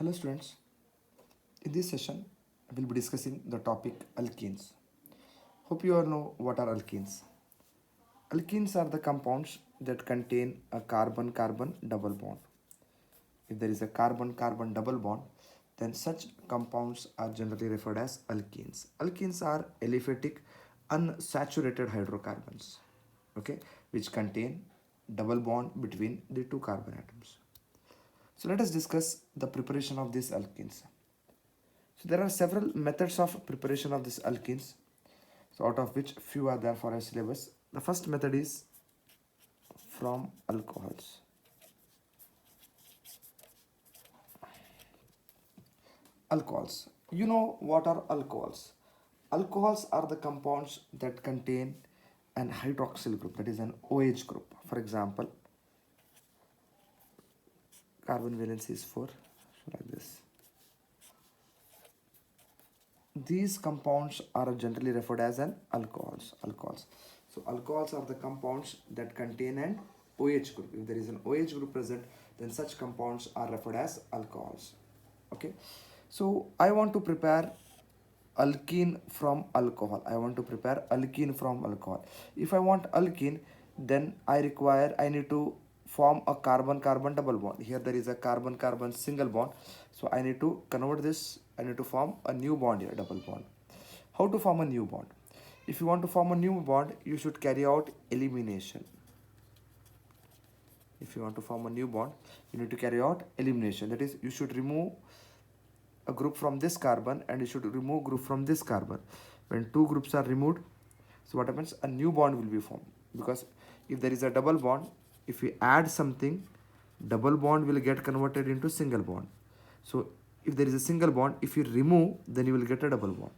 Hello students, in this session we'll be discussing the topic alkenes. Hope you all know what are alkenes. Alkenes are the compounds that contain a carbon-carbon double bond. If there is a carbon-carbon double bond, then such compounds are generally referred as alkenes. Alkenes are aliphatic unsaturated hydrocarbons, okay, which contain double bond between the two carbon atoms. So let us discuss the preparation of these alkenes. So there are several methods of preparation of these alkenes. So out of which few are there for our syllabus. The first method is from alcohols. Alcohols. You know what are alcohols? Alcohols are the compounds that contain an hydroxyl group, that is an OH group. For example, carbon valence is 4, so like this. These compounds are generally referred as an alcohols. So alcohols are the compounds that contain an OH group. If there is an OH group present, then such compounds are referred as alcohols. Okay, so I want to prepare alkene from alcohol. If I want alkene, then I need to form a carbon-carbon double bond. Here there is a carbon-carbon single bond. So I need to convert this. I need to form a new bond here, double bond. How to form a new bond? If you want to form a new bond, you should carry out elimination. If you want to form a new bond, you need to carry out elimination. That is, you should remove a group from this carbon and you should remove group from this carbon. When two groups are removed, so what happens? A new bond will be formed. Because if there is a double bond, if we add something, double bond will get converted into single bond. So if there is a single bond, if you remove, then you will get a double bond.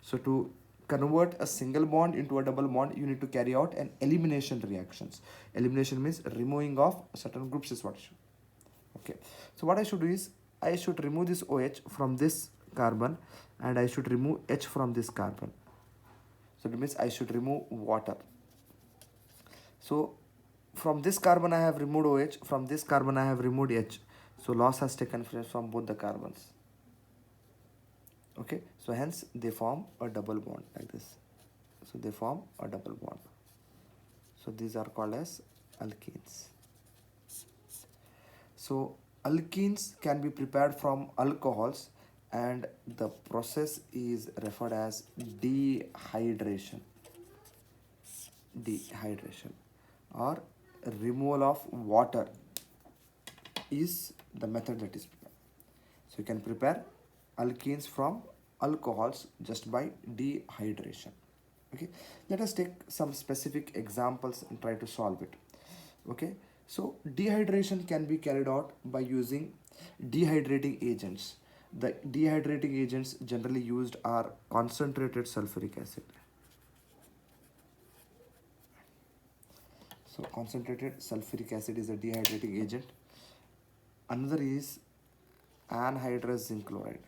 So to convert a single bond into a double bond, you need to carry out an elimination reactions. Elimination means removing of certain groups is what I should. Okay, so what I should do is I should remove this OH from this carbon and I should remove H from this carbon. So it means I should remove water. So from this carbon I have removed OH, from this carbon I have removed H. So loss has taken place from both the carbons. Okay, so hence they form a double bond like this. So they form a double bond. So these are called as alkenes. So alkenes can be prepared from alcohols and the process is referred as dehydration. Dehydration or removal of water is the method that is prepared. So you can prepare alkenes from alcohols just by dehydration. Okay, let us take some specific examples and try to solve it. Okay, so dehydration can be carried out by using dehydrating agents. The dehydrating agents generally used are concentrated sulfuric acid. So concentrated sulfuric acid is a dehydrating agent. Another is anhydrous zinc chloride.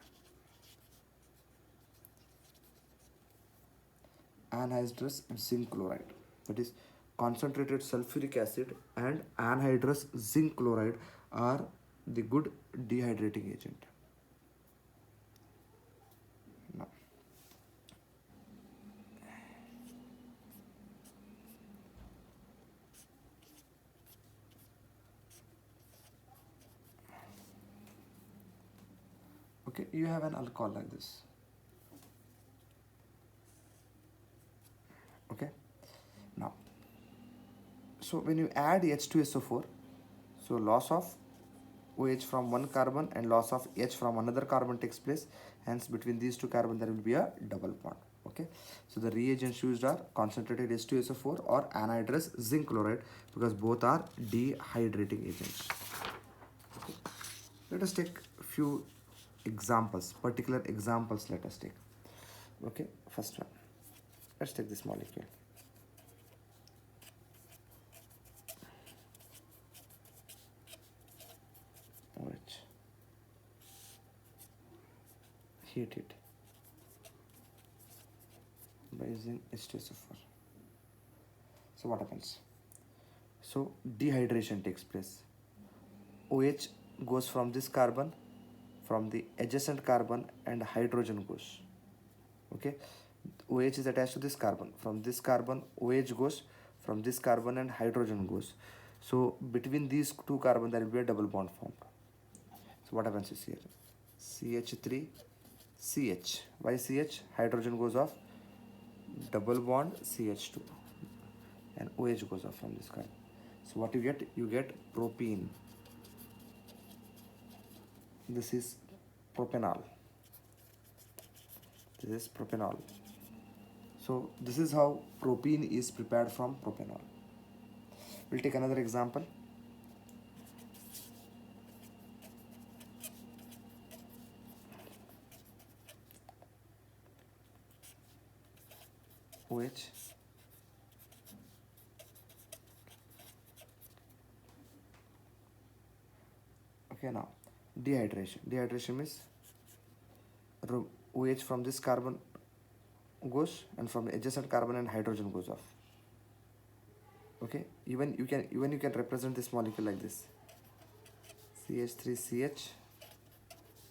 Anhydrous zinc chloride, that is concentrated sulfuric acid and anhydrous zinc chloride are the good dehydrating agent. Now, okay, you have an alcohol like this. Okay, now, so when you add H2SO4, so loss of OH from one carbon and loss of H from another carbon takes place. Hence, between these two carbons, there will be a double bond. Okay, so the reagents used are concentrated H2SO4 or anhydrous zinc chloride because both are dehydrating agents. Okay. Let us take a few examples, particular examples. Let us take. Okay, first one. Let's take this molecule. OH. Heat it by using H2SO4. So what happens? So dehydration takes place. OH goes from this carbon. from the adjacent carbon and hydrogen goes. Okay, OH is attached to this carbon. From this carbon OH goes, from this carbon and hydrogen goes. So between these two carbon there will be a double bond formed. So what happens is here CH3 CH. Why CH? Hydrogen goes off, double bond CH2, and OH goes off from this carbon. So what you get? You get propene. This is propanol. This is propanol. So this is how propene is prepared from propanol. We'll take another example. OH. Okay, now dehydration. Dehydration means OH from this carbon goes, and from the adjacent carbon and hydrogen goes off. Okay, even you can represent this molecule like this: CH3CH,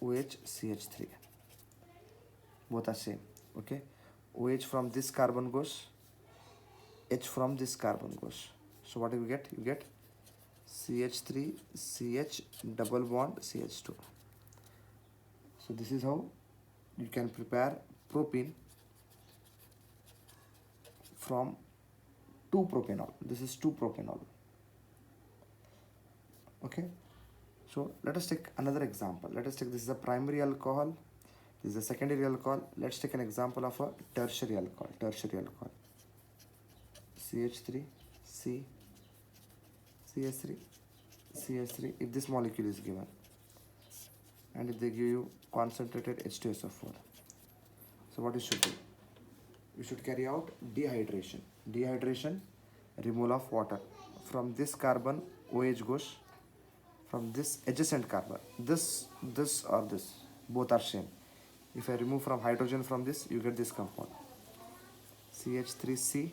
OH, CH3. Both are same. Okay, OH from this carbon goes, H from this carbon goes. So what do you get? You get CH3 CH double bond CH2. So this is how you can prepare propene from 2-propanol. This is 2-propanol. Okay, so let us take another example. Let us take, this is a primary alcohol, this is a secondary alcohol. Let's take an example of a tertiary alcohol. CH3 C CH3 CH3. If this molecule is given and if they give you concentrated H2SO4, so what you should do? You should carry out dehydration. Dehydration, removal of water. From this carbon OH goes, from this adjacent carbon, this or this, both are same. If I remove from hydrogen from this, you get this compound CH3C.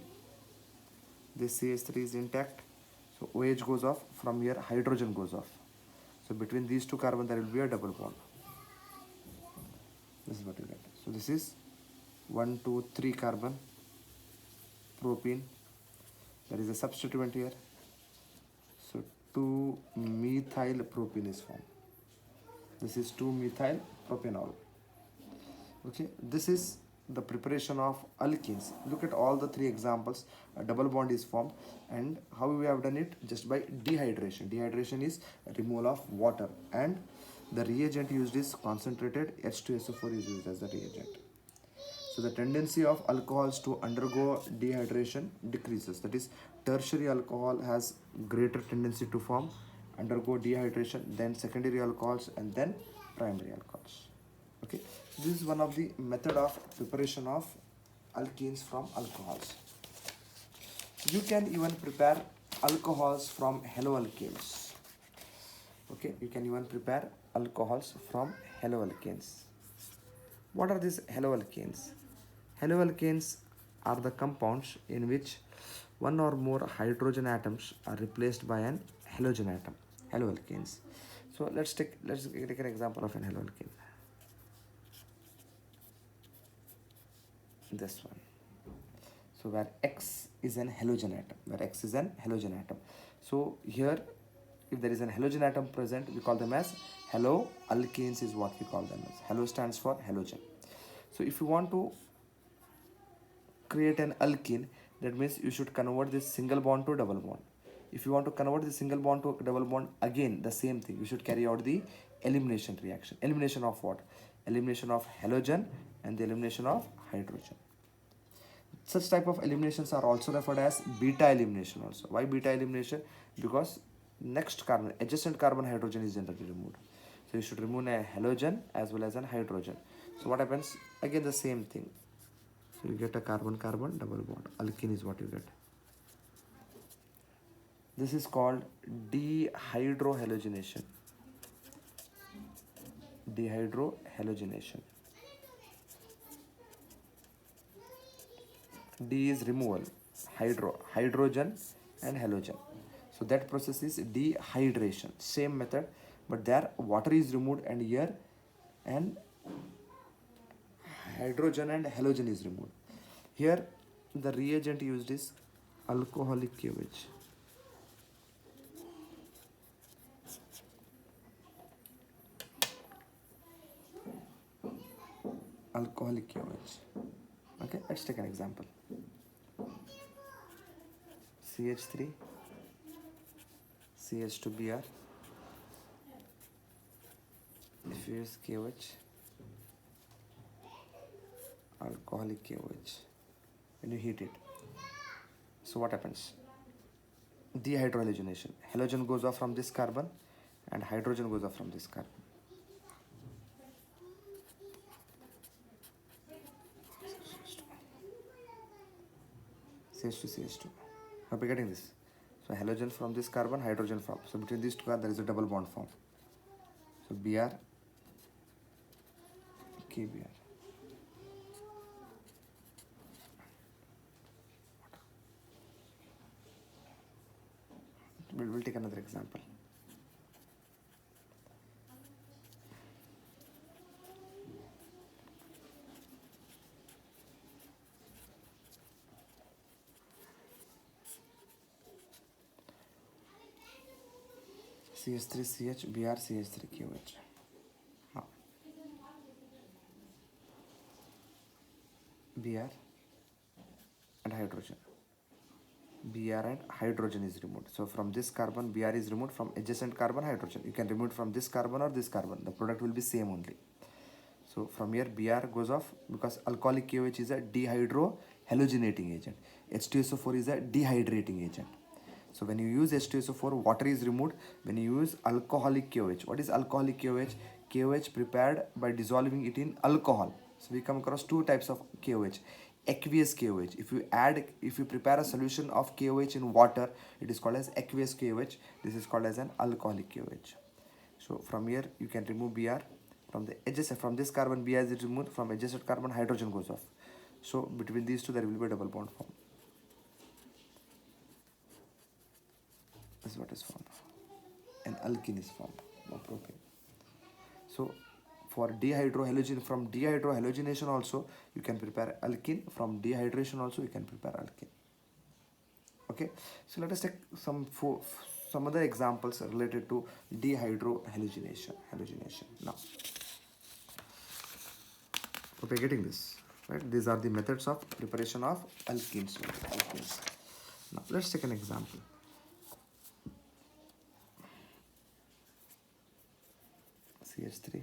This CH3 is intact, so OH goes off, from here hydrogen goes off. So between these two carbon there will be a double bond. This is what you get. So this is 1, 2, 3 carbon propene. There is a substituent here. So 2-methyl propene is formed. This is 2-methyl propanol. Okay, this is the preparation of alkenes. Look at all the 3 examples. A double bond is formed, and how we have done it? Just by dehydration. Dehydration is removal of water, and the reagent used is concentrated H2SO4 is used as the reagent. So the tendency of alcohols to undergo dehydration decreases. That is, tertiary alcohol has greater tendency to form, undergo dehydration, then secondary alcohols, and then primary alcohols. Okay, this is one of the method of preparation of alkenes from alcohols. You can even prepare alcohols from haloalkanes. Okay, you can even prepare alcohols from haloalkanes. What are these haloalkanes? Haloalkanes are the compounds in which one or more hydrogen atoms are replaced by an halogen atom. Haloalkanes. So let's take an example of an haloalkane. This one. So where X is an halogen atom. So here, if there is an halogen atom present, we call them as haloalkanes is what we call them as. Halo stands for halogen. So if you want to create an alkene, that means you should convert this single bond to double bond. If you want to convert the single bond to double bond, again the same thing. You should carry out the elimination reaction. Elimination of what? Elimination of halogen and the elimination of hydrogen. Such type of eliminations are also referred as beta elimination also. Why beta elimination? Because next carbon, adjacent carbon hydrogen is generally removed. So you should remove a halogen as well as an hydrogen. So what happens? Again the same thing. So you get a carbon-carbon double bond. Alkene is what you get. This is called dehydrohalogenation. Dehydrohalogenation. D is removal, hydrogen and halogen. So that process is dehydration. Same method, but there water is removed and here and hydrogen and halogen is removed. Here the reagent used is alcoholic KOH. Alcoholic KOH. Okay, let's take an example. CH3, CH2Br. If you use KOH, alcoholic KOH, when you heat it, so what happens? Dehydrogenation. Halogen goes off from this carbon and hydrogen goes off from this carbon. CH2, CH2. Hope you're getting this. So halogen from this carbon, hydrogen from. So between these two, there is a double bond form. So Br, KBr. We'll take another example. CH3CH Br CH3QH. Now Br and hydrogen. Br and hydrogen is removed. So from this carbon Br is removed, from adjacent carbon hydrogen. You can remove from this carbon or this carbon. The product will be same only. So from here Br goes off because alcoholic KOH is a dehydrohalogenating agent. H2SO4 is a dehydrating agent. So when you use H2SO4, water is removed. When you use alcoholic KOH, what is alcoholic KOH? KOH prepared by dissolving it in alcohol. So we come across two types of KOH. Aqueous KOH. If you prepare a solution of KOH in water, it is called as aqueous KOH. This is called as an alcoholic KOH. So from here you can remove Br. From the adjacent, from this carbon Br is removed, from adjacent carbon hydrogen goes off. So between these two there will be a double bond form. This is what is formed. An alkene is formed of propane. So for dehydrohalogen, from dehydrohalogenation also you can prepare alkene. From dehydration also you can prepare alkene. Okay, so let us take some other examples related to dehydrohalogenation. Now, hope you're getting this, right? These are the methods of preparation of alkenes. Now let's take an example. CH3,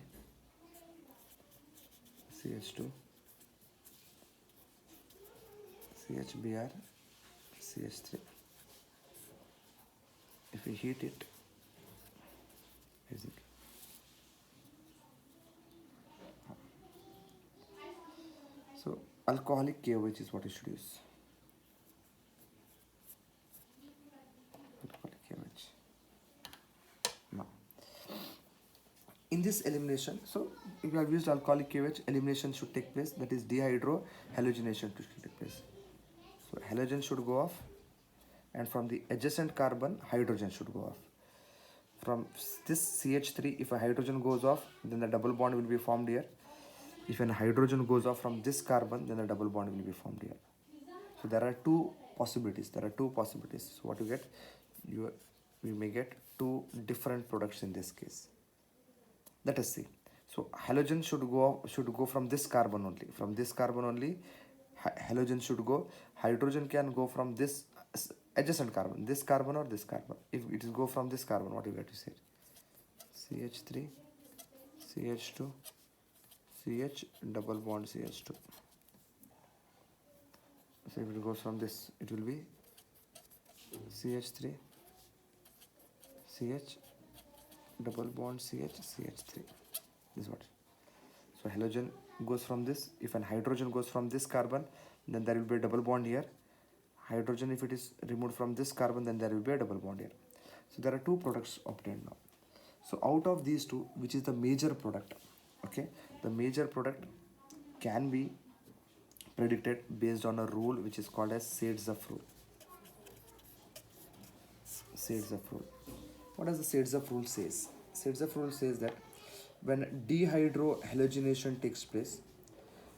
CH2, CHBr, CH3. If we heat it, basically. So alcoholic KOH is what you should use. Alcoholic KOH. Now, in this elimination, so if you have used alcoholic KOH, elimination should take place. That is dehydrohalogenation should take place. So halogen should go off, and from the adjacent carbon, hydrogen should go off. From this CH3, if a hydrogen goes off, then the double bond will be formed here. If an hydrogen goes off from this carbon, then the double bond will be formed here. So there are two possibilities. So what you get, we may get two different products in this case. Let us see. So halogen should go from this carbon only. From this carbon only, halogen should go. Hydrogen can go from this adjacent carbon, this carbon or this carbon. If it is go from this carbon, what you get to say? CH3, CH2, CH double bond CH2. So if it goes from this, it will be CH3, CH double bond CH, CH3. This is what. So halogen goes from this. If an hydrogen goes from this carbon, then there will be a double bond here. Hydrogen, if it is removed from this carbon, then there will be a double bond here. So there are two products obtained now. So out of these two, which is the major product? Okay, the major product can be predicted based on a rule which is called as Seitzef rule. Seitzef rule. What does the Seitzef rule says? Seitzef rule says that when dehydrohalogenation takes place,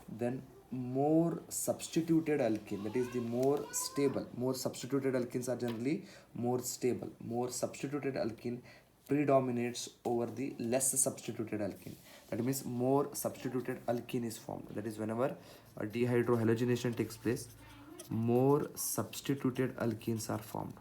then more substituted alkene, that is the more substituted alkenes are generally more stable. More substituted alkene predominates over the less substituted alkene. That means more substituted alkene is formed. That is, whenever a dehydrohalogenation takes place, more substituted alkenes are formed.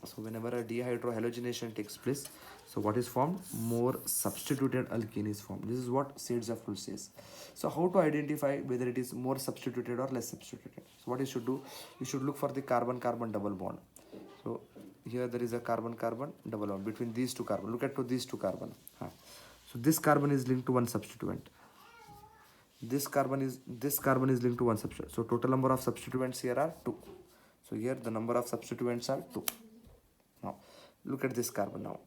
So whenever a dehydrohalogenation takes place, so what is formed? More substituted alkene is formed. This is what shades of rule says. So how to identify whether it is more substituted or less substituted? So what you should do? You should look for the carbon-carbon double bond. So here there is a carbon-carbon double bond between these two carbon. Look at these two carbon. So this carbon is linked to one substituent. This carbon is linked to one substituent. So total number of substituents here are 2. So here the number of substituents are 2. Now look at this carbon now.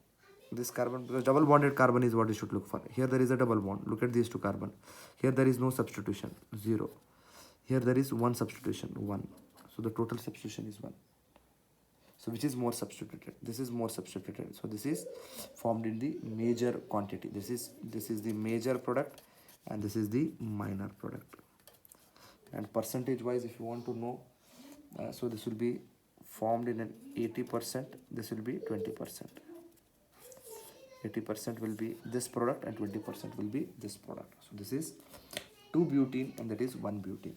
This carbon, because double bonded carbon is what you should look for. Here there is a double bond. Look at these two carbon. Here there is no substitution, 0. Here there is one substitution, 1. So the total substitution is 1. So which is more substituted? This is more substituted. So this is formed in the major quantity. This is the major product and this is the minor product. And percentage wise, if you want to know, so this will be formed in an 80%. This will be 20%. 80% will be this product and 20% will be this product. So this is 2 butene and that is 1 butene.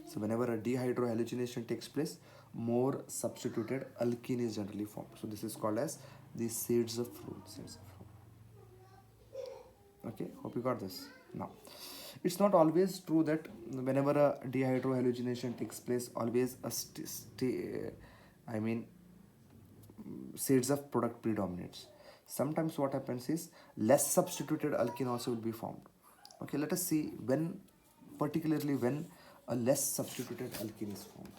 So whenever a dehydrohalogenation takes place, more substituted alkene is generally formed. So this is called as the shades of rule. Okay, hope you got this. Now, it's not always true that whenever a dehydrohalogenation takes place, always a shades of product predominates. Sometimes what happens is less substituted alkene also will be formed. Okay, let us see particularly when a less substituted alkene is formed.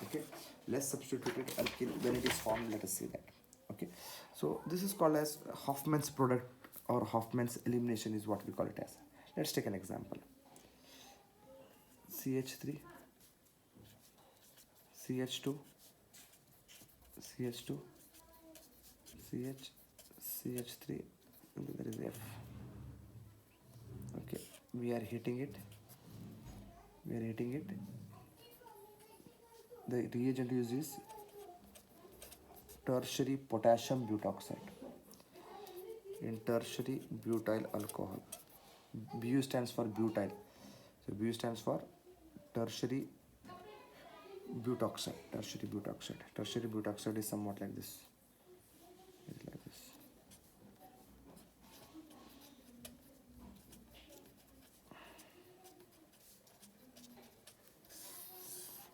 Okay, less substituted alkene, when it is formed, let us see that. Okay, so this is called as Hoffman's product or Hoffman's elimination is what we call it as. Let's take an example. CH3, CH2, CH2, CH, CH3, and there is F. Okay, we are heating it. The reagent used is tertiary potassium butoxide in tertiary butyl alcohol. Bu stands for butyl. So Bu stands for tertiary butoxide. Tertiary butoxide is somewhat like this. It's like this.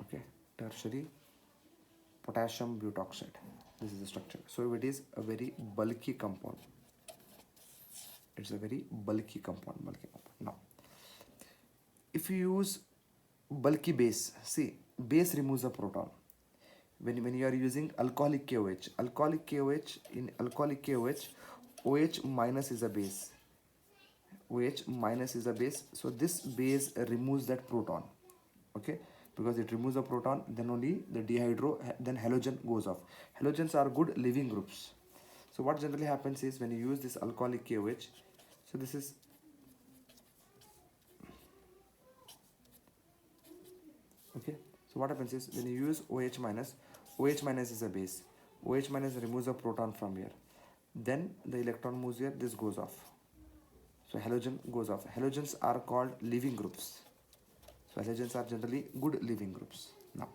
Okay, tertiary potassium butoxide. This is the structure. So it is a very bulky compound. It's a very bulky compound. Now, if you use bulky base, see, base removes a proton. When you are using alcoholic KOH, OH minus is a base. OH minus is a base. So this base removes that proton. Okay, because it removes a proton, then only the then halogen goes off. Halogens are good living groups. So what generally happens is when you use this alcoholic KOH, so this is okay. So what happens is when you use OH minus is a base. OH minus removes a proton from here. Then the electron moves here, this goes off. So halogen goes off. Halogens are called living groups. So halogens are generally good living groups. Now,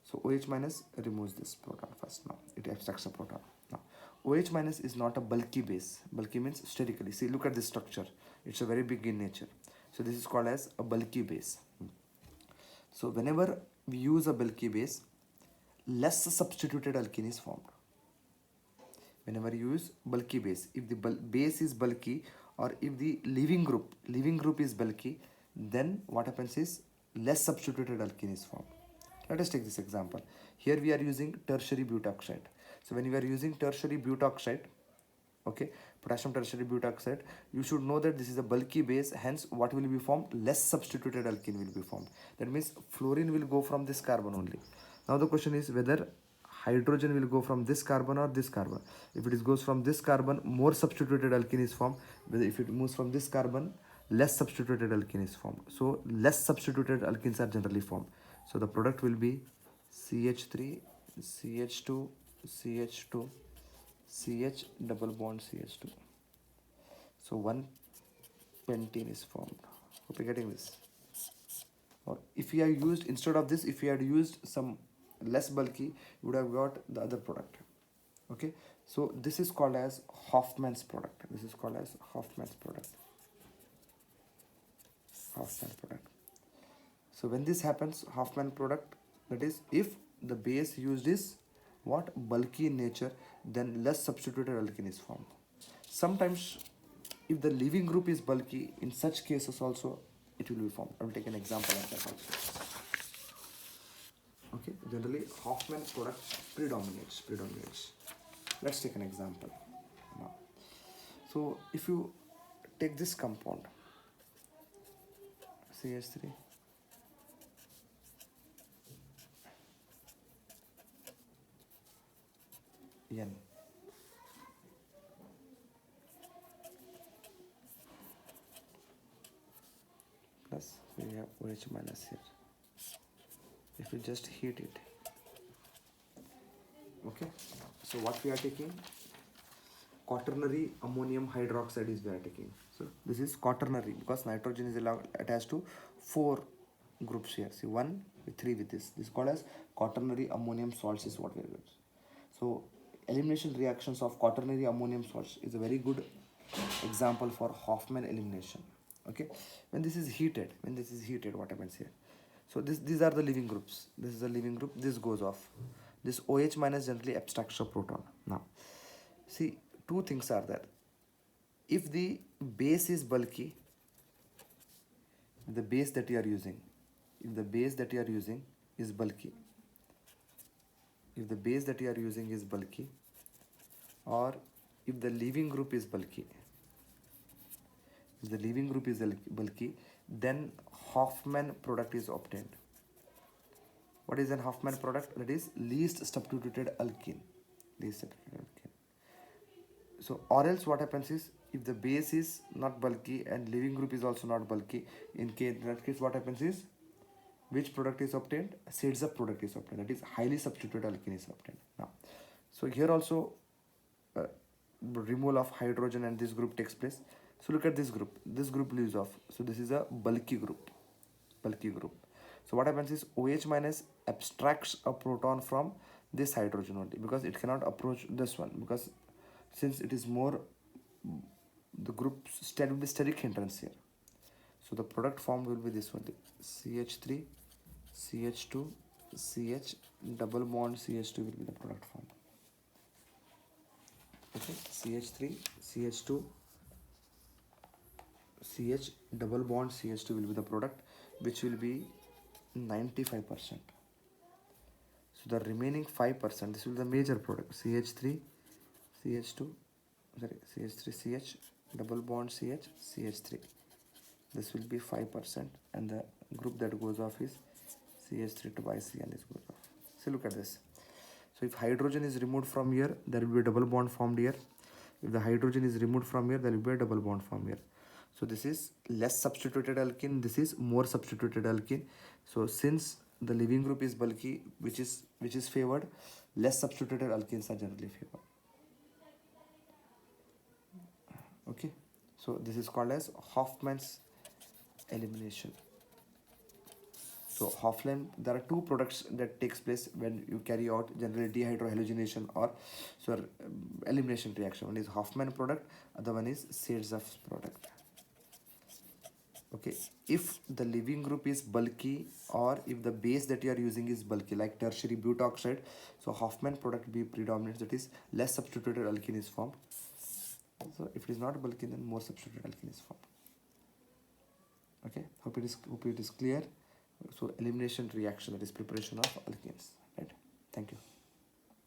so OH minus removes this proton first. Now, it abstracts a proton. Now, OH minus is not a bulky base. Bulky means sterically. See, look at this structure. It's a very big in nature. So this is called as a bulky base. So whenever we use a bulky base, less substituted alkene is formed. Whenever you use bulky base, if the base is bulky or if the leaving group is bulky, then what happens is less substituted alkene is formed. Let us take this example. Here we are using tertiary butoxide. So when we are using tertiary butoxide, okay, potassium tertiary butoxide, you should know that this is a bulky base. Hence, what will be formed? Less substituted alkene will be formed. That means fluorine will go from this carbon only. Now the question is whether hydrogen will go from this carbon or this carbon. If it goes from this carbon, more substituted alkene is formed. If it moves from this carbon, less substituted alkene is formed. So less substituted alkenes are generally formed. So the product will be CH3, CH2, CH2, CH double bond CH2. So one pentene is formed. Hope you're getting this. Or if you had used, instead of this, if you had used some less bulky, you would have got the other product. Okay, so this is called as Hoffman's product. This is called as Hoffman's product. Hoffman product. So when this happens, Hoffman product, that is, if the base used is what, bulky in nature, then less substituted alkene is formed. Sometimes if the leaving group is bulky, in such cases also it will be formed. I will take an example of that also. Okay, generally Hoffman product predominates. Let's take an example now. So if you take this compound CH3, N, plus we have OH minus here. If you just heat it, okay, so what we are taking, quaternary ammonium hydroxide is we are taking. So this is quaternary because nitrogen is attached to 4 groups here. See, 1 with 3 with this. This is called as quaternary ammonium salts is what we are doing. So elimination reactions of quaternary ammonium salts is a very good example for Hoffman elimination. Okay, when this is heated, what happens here? So these are the leaving groups. This is the leaving group. This goes off. This OH minus generally abstracts a proton. Now, see, 2 things are there. If the base is bulky, the base that you are using, if the base that you are using is bulky, or if the leaving group is bulky, then Hoffman product is obtained. What is an Hoffman product? That is least substituted alkene. So or else what happens is, if the base is not bulky and leaving group is also not bulky, in that case what happens is, which product is obtained? Shades of product is obtained. That is highly substituted alkene is obtained. Now, so here also removal of hydrogen and this group takes place. So look at this group. This group leaves off. So this is a bulky group. So what happens is OH minus abstracts a proton from this hydrogen only, because it cannot approach this one, because since it is more, the group will be steric hindrance here. So the product formed will be this one, CH3, CH2, CH double bond CH2 will be the product formed. Okay, CH3, CH2, CH double bond CH2 will be the product, which will be 95%. So the remaining 5%, this will be the major product, CH3, CH2, CH3, CH double bond CH, CH3. This will be 5%, and the group that goes off is CH3 twice C, and this goes off. So look at this. So if hydrogen is removed from here, there will be a double bond formed here. If the hydrogen is removed from here, there will be a double bond formed here. So this is less substituted alkene, this is more substituted alkene. So since the leaving group is bulky, which is favored, less substituted alkenes are generally favored. Okay, so this is called as Hoffman's elimination. So Hoffman, there are 2 products that takes place when you carry out generally dehydrohalogenation or elimination reaction. One is Hoffman product, other one is Sierczew's product. Okay, if the leaving group is bulky or if the base that you are using is bulky, like tertiary butoxide, so Hoffman product be predominant, that is less substituted alkene is formed. So if it is not bulky, then more substituted alkene is formed. Okay, hope it is clear. So elimination reaction, that is preparation of alkenes, right? Thank you.